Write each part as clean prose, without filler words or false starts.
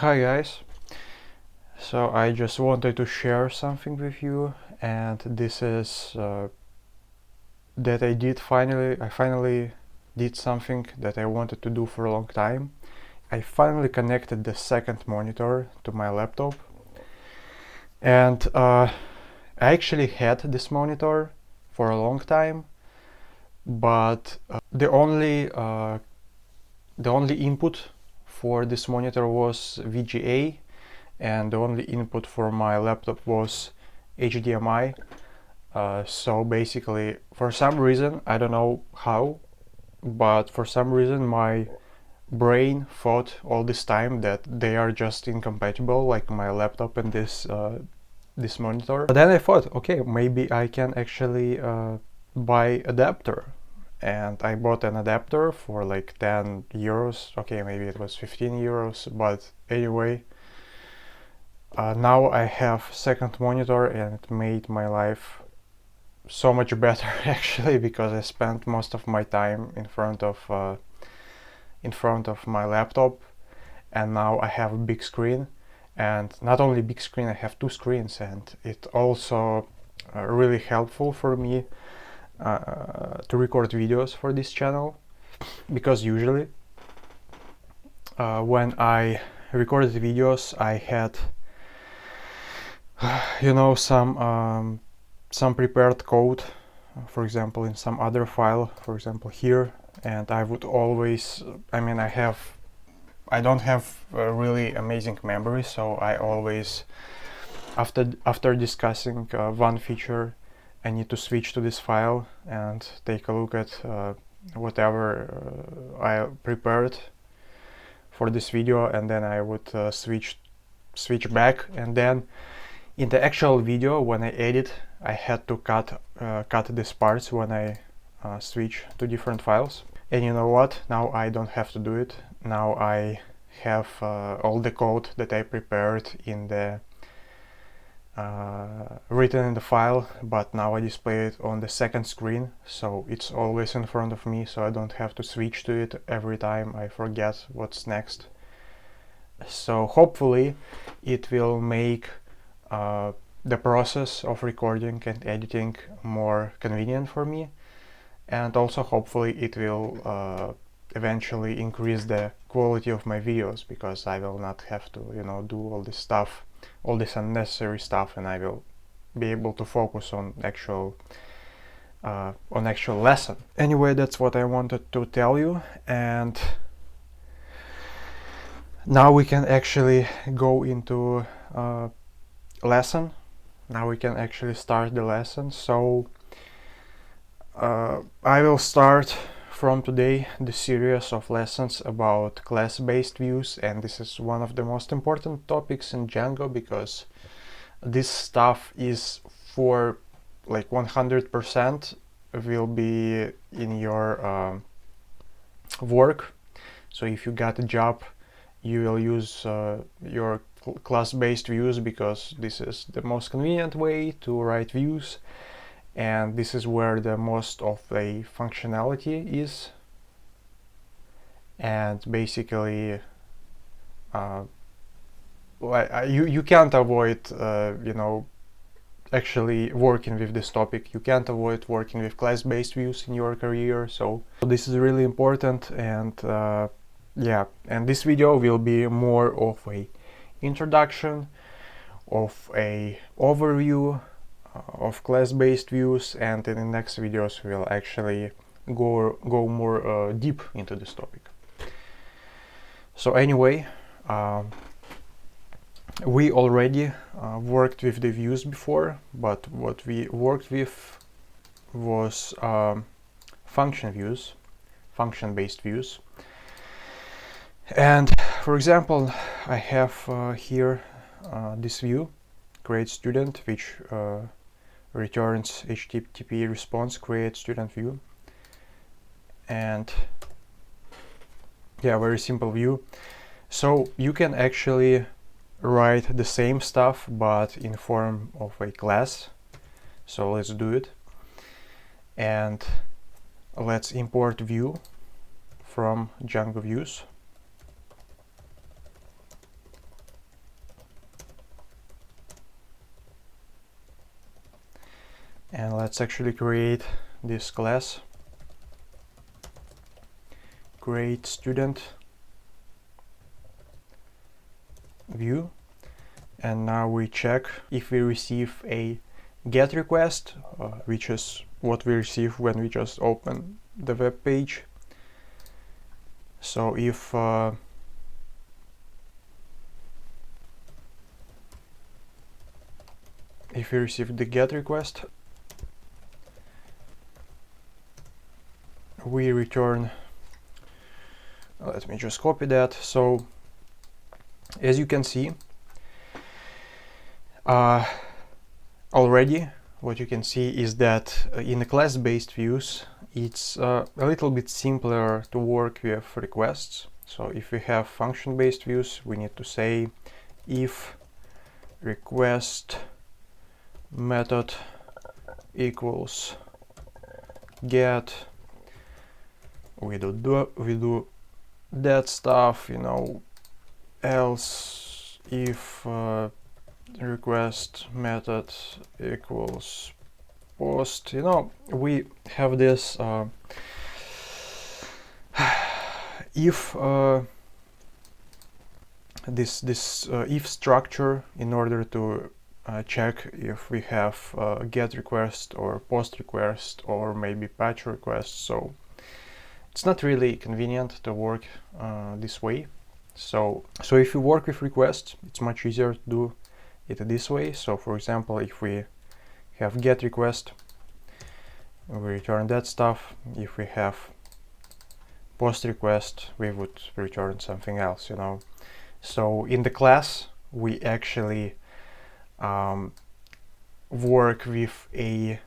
Hi guys, so I just wanted to share something with you, and this is that I finally did something that I wanted to do for a long time. I finally connected the second monitor to my laptop, and I actually had this monitor for a long time, but the only input for this monitor was VGA, and the only input for my laptop was HDMI. So basically, for some reason, I don't know how, but for some reason my brain thought all this time that they are just incompatible, like my laptop and this monitor. But then I thought, okay, maybe I can actually buy adapter. And I bought an adapter for like 10 euros. Okay, maybe it was 15 euros, but anyway, now I have second monitor, and it made my life so much better actually, because I spent most of my time in front of my laptop, and now I have a big screen. And not only big screen, I have two screens, and it also really helpful for me to record videos for this channel, because usually when I recorded videos I had some prepared code, for example in some other file, for example here, and I would always, I don't have a really amazing memory, so I always, after discussing one feature, I need to switch to this file and take a look at whatever I prepared for this video, and then I would switch back, and then in the actual video when I edit I had to cut these parts when I switch to different files. And you know what, now I don't have to do it. Now I have all the code that I prepared in the written in the file, but now I display it on the second screen, so it's always in front of me, so I don't have to switch to it every time I forget what's next. So hopefully it will make the process of recording and editing more convenient for me, and also hopefully it will eventually increase the quality of my videos, because I will not have to do all this stuff, all this unnecessary stuff, and I will be able to focus on actual lesson. Anyway, that's what I wanted to tell you, and now we can actually go into lesson. Now we can actually start the lesson. So I will start from today the series of lessons about class-based views, and this is one of the most important topics in Django, because this stuff is for like 100% will be in your work. So if you got a job, you will use your class-based views, because this is the most convenient way to write views, and this is where the most of the functionality is. And basically you can't avoid actually working with this topic. You can't avoid working with class-based views in your career, so this is really important. And yeah, and this video will be more of a introduction, of a overview of class-based views, and in the next videos we'll actually go more deep into this topic. So anyway, we already worked with the views before, but what we worked with was function-based views. And for example, I have here this view, create student, which returns HTTP response create student view. And yeah, very simple view. So you can actually write the same stuff but in form of a class. So let's do it, and let's import view from Django views. And let's actually create this class. Create student view, and now we check if we receive a GET request, which is what we receive when we just open the web page. So if we receive the GET request, we return, let me just copy that. So as you can see, already what you can see is that in the class-based views it's a little bit simpler to work with requests. So if we have function-based views, we need to say if request method equals get, we do that stuff, you know, else if request method equals post, you know, we have this if this if structure in order to check if we have get request or post request or maybe patch request. So it's not really convenient to work this way. So if you work with requests, it's much easier to do it this way. So for example, if we have get request, we return that stuff. If we have post request, we would return something else, you know. So in the class, we actually work with a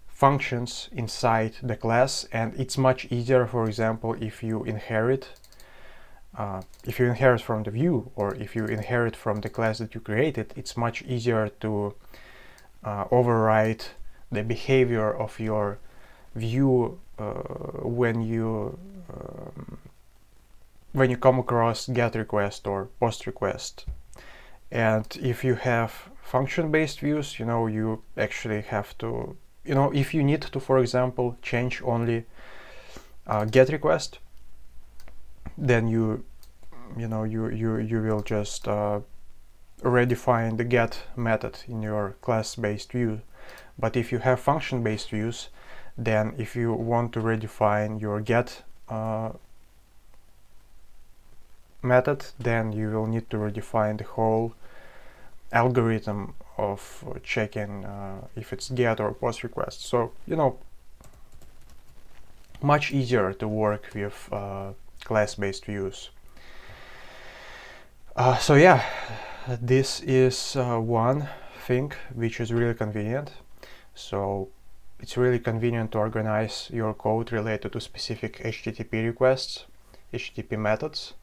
functions inside the class, and it's much easier, for example, if you inherit from the view, or if you inherit from the class that you created, it's much easier to override the behavior of your view when you come across get request or post request. And if you have function-based views, you know, you actually have to, you know, if you need to, for example, change only get request, then you will just redefine the get method in your class-based view. But if you have function-based views, then if you want to redefine your get method, then you will need to redefine the whole algorithm of checking if it's get or post request. So, you know, much easier to work with class-based views. So yeah, this is one thing which is really convenient. So it's really convenient to organize your code related to specific HTTP requests, HTTP methods,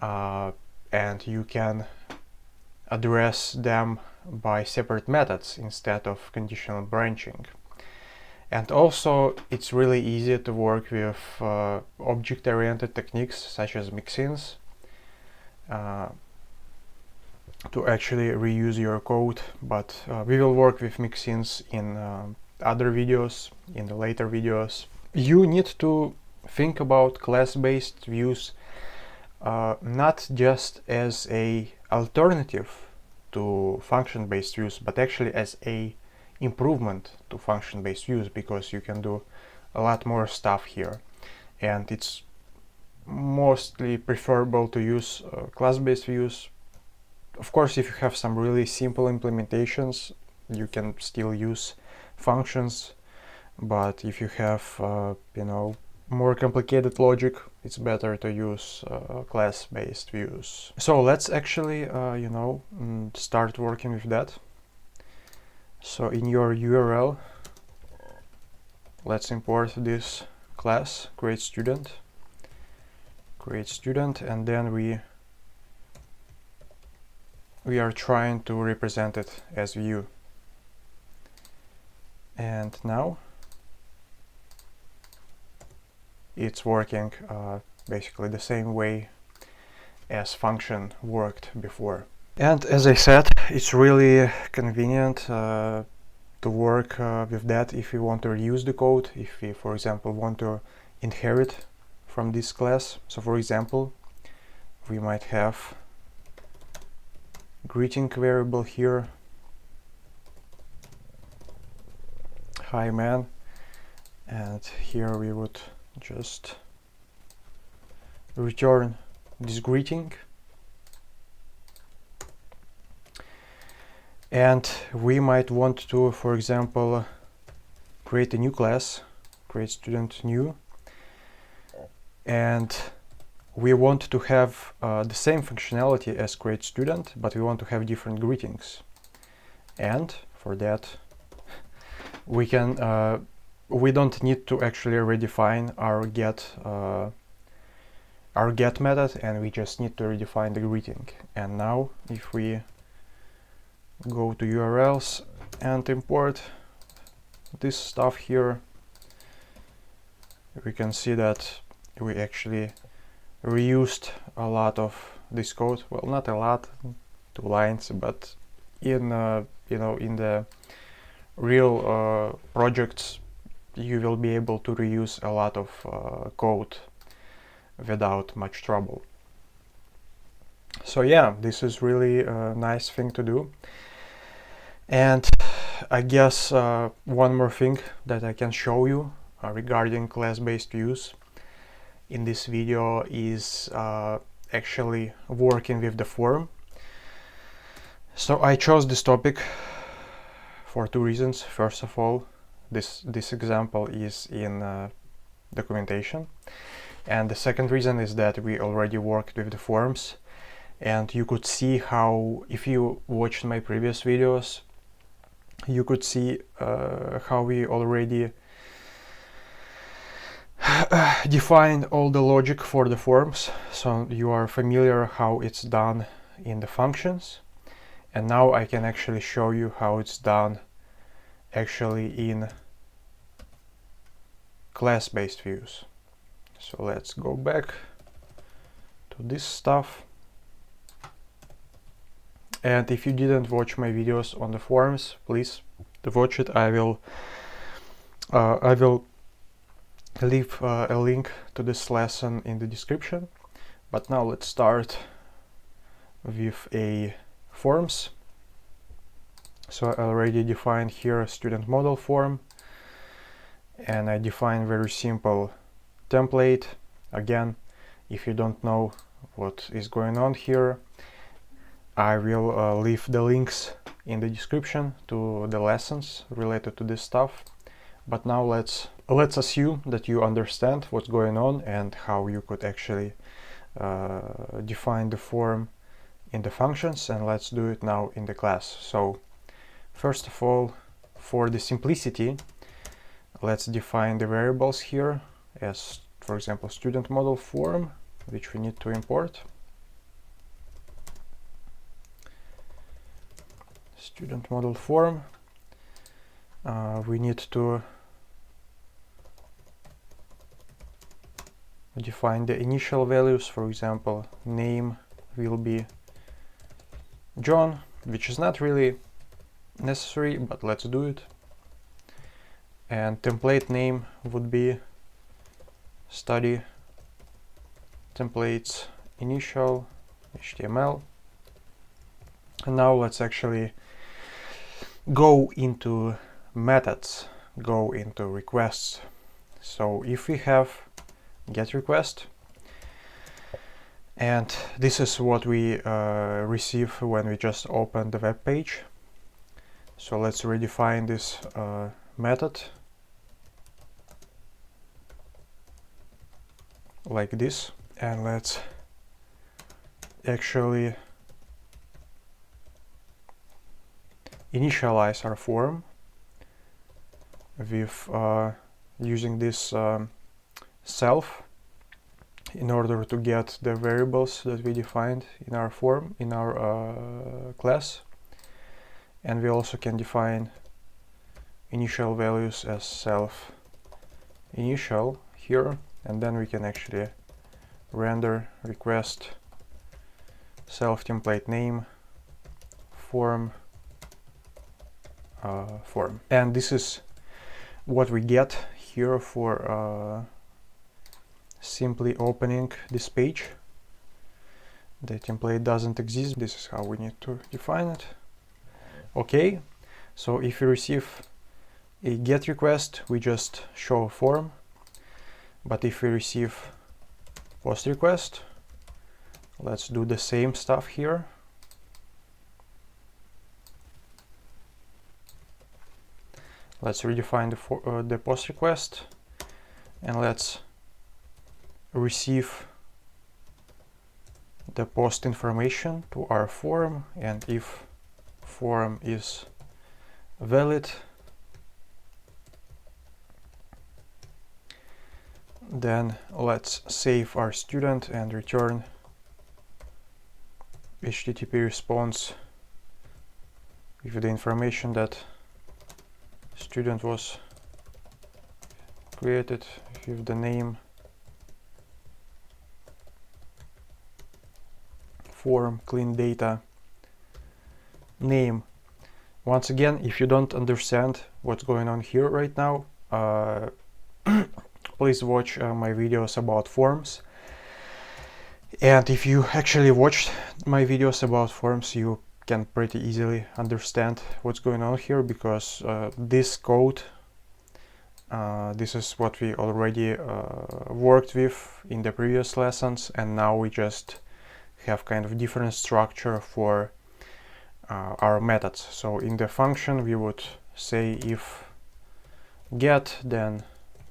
and you can address them by separate methods instead of conditional branching. And also it's really easy to work with object-oriented techniques such as mixins to actually reuse your code, but we will work with mixins in other videos, in the later videos. You need to think about class-based views not just as a alternative to function-based views, but actually as a improvement to function-based views, because you can do a lot more stuff here, and it's mostly preferable to use class-based views. Of course, if you have some really simple implementations, you can still use functions, but if you have you know, more complicated logic, it's better to use class-based views. So let's actually you know, start working with that. So in your URL, let's import this class, create student, and then we are trying to represent it as view. And now it's working basically the same way as function worked before. And as I said, it's really convenient to work with that if we want to reuse the code, if we, for example, want to inherit from this class. So for example, we might have greeting variable here, hi man, and here we would just return this greeting. And we might want to, for example, create a new class, create student new, and we want to have the same functionality as create student, but we want to have different greetings. And for that, we can we don't need to actually redefine our get method, and we just need to redefine the greeting. And now if we go to URLs and import this stuff here, we can see that we actually reused a lot of this code. Well, not a lot, 2 lines, but in you know, in the real projects, you will be able to reuse a lot of code without much trouble. So yeah, this is really a nice thing to do. And I guess one more thing that I can show you regarding class-based views in this video is actually working with the form. So I chose this topic for 2 reasons. First of all, this example is in documentation, and the second reason is that we already worked with the forms, and you could see how, if you watched my previous videos, you could see how we already defined all the logic for the forms, so you are familiar how it's done in the functions. And now I can actually show you how it's done actually in class-based views. So let's go back to this stuff. And if you didn't watch my videos on the forms, please watch it. I will leave a link to this lesson in the description. But now let's start with a forms. So I already defined here a student model form, and I define very simple template. Again, if you don't know what is going on here, I will leave the links in the description to the lessons related to this stuff. But now let's assume that you understand what's going on and how you could actually define the form in the functions, and let's do it now in the class. So first of all, for the simplicity, let's define the variables here as, for example, student model form, which we need to import. Student model form, we need to define the initial values. For example, name will be John, which is not really necessary, but let's do it. And template name would be study templates initial HTML. And now let's actually go into methods, go into requests. So if we have get request, and this is what we receive when we just open the web page. So let's redefine this method like this, and let's actually initialize our form with using this self in order to get the variables that we defined in our form, in our class. And we also can define initial values as self initial here, and then we can actually render request self template name form form. And this is what we get here for simply opening this page. The template doesn't exist. This is how we need to define it. Okay, so if we receive a GET request, we just show a form. But if we receive POST request, let's do the same stuff here. Let's redefine the POST request, and let's receive the POST information to our form, and if form is valid, then let's save our student and return HTTP response with the information that student was created with the name, form, clean data, name. Once again, if you don't understand what's going on here right now, please watch my videos about forms. And if you actually watched my videos about forms, you can pretty easily understand what's going on here, because this code, this is what we already worked with in the previous lessons, and now we just have kind of different structure for our methods. So in the function we would say if get, then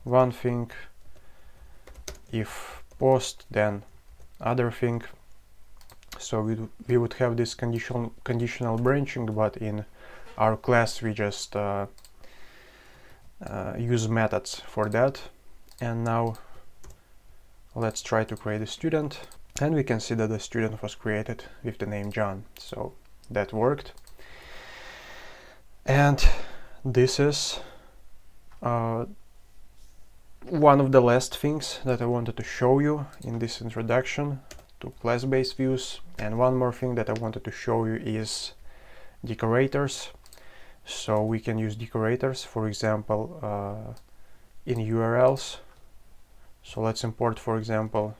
one thing, if post, then other thing. So we would have this conditional branching, but in our class we just use methods for that. And now let's try to create a student, and we can see that the student was created with the name John. So that worked. And this is one of the last things that I wanted to show you in this introduction to class-based views. And one more thing that I wanted to show you is decorators. So we can use decorators, for example, in URLs. So let's import, for example,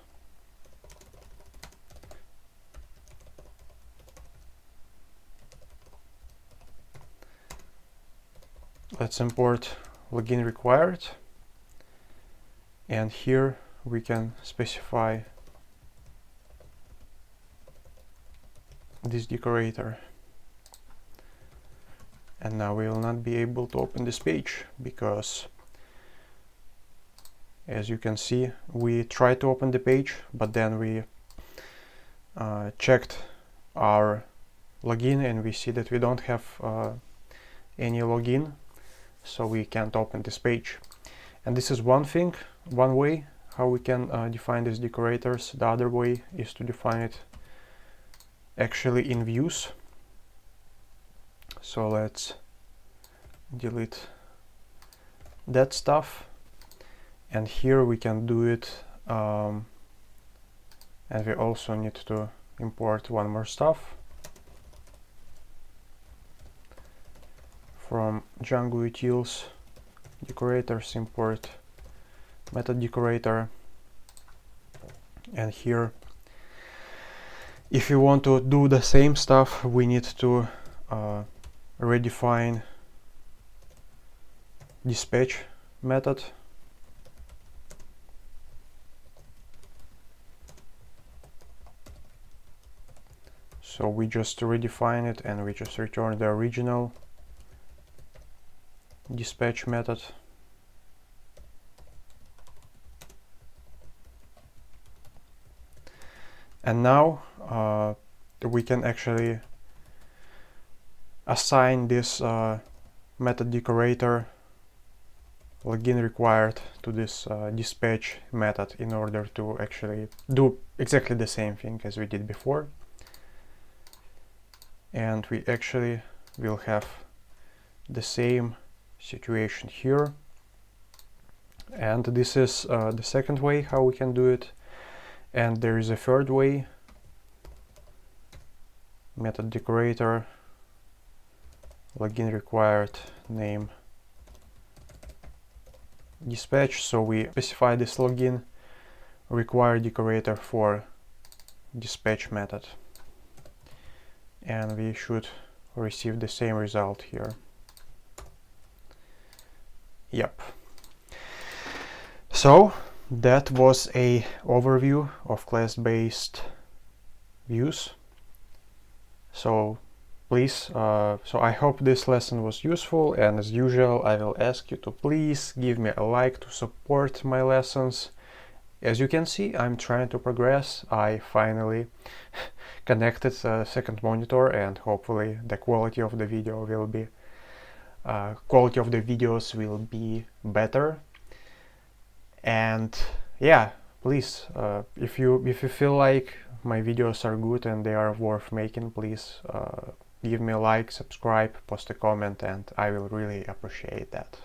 let's import login required, and here we can specify this decorator. And now we will not be able to open this page, because as you can see, we tried to open the page, but then we checked our login and we see that we don't have any login, so we can't open this page. And this is one thing, one way how we can define these decorators. The other way is to define it actually in views. So let's delete that stuff, and here we can do it, and we also need to import one more stuff from Django utils, decorators, import method decorator. And here, if you want to do the same stuff, we need to redefine dispatch method. So we just redefine it and we just return the original dispatch method. And now we can actually assign this method decorator login required to this dispatch method in order to actually do exactly the same thing as we did before. And we actually will have the same situation here. And this is the second way how we can do it. And there is a third way, method decorator login required name dispatch. So we specify this login required decorator for dispatch method, and we should receive the same result here. Yep. So that was a overview of class-based views. So please, so I hope this lesson was useful, and as usual I will ask you to please give me a like to support my lessons. As you can see, I'm trying to progress. I finally connected a second monitor, and hopefully the quality of the video will be quality of the videos will be better. And yeah, please, if you feel like my videos are good and they are worth making, please give me a like, subscribe, post a comment, and I will really appreciate that.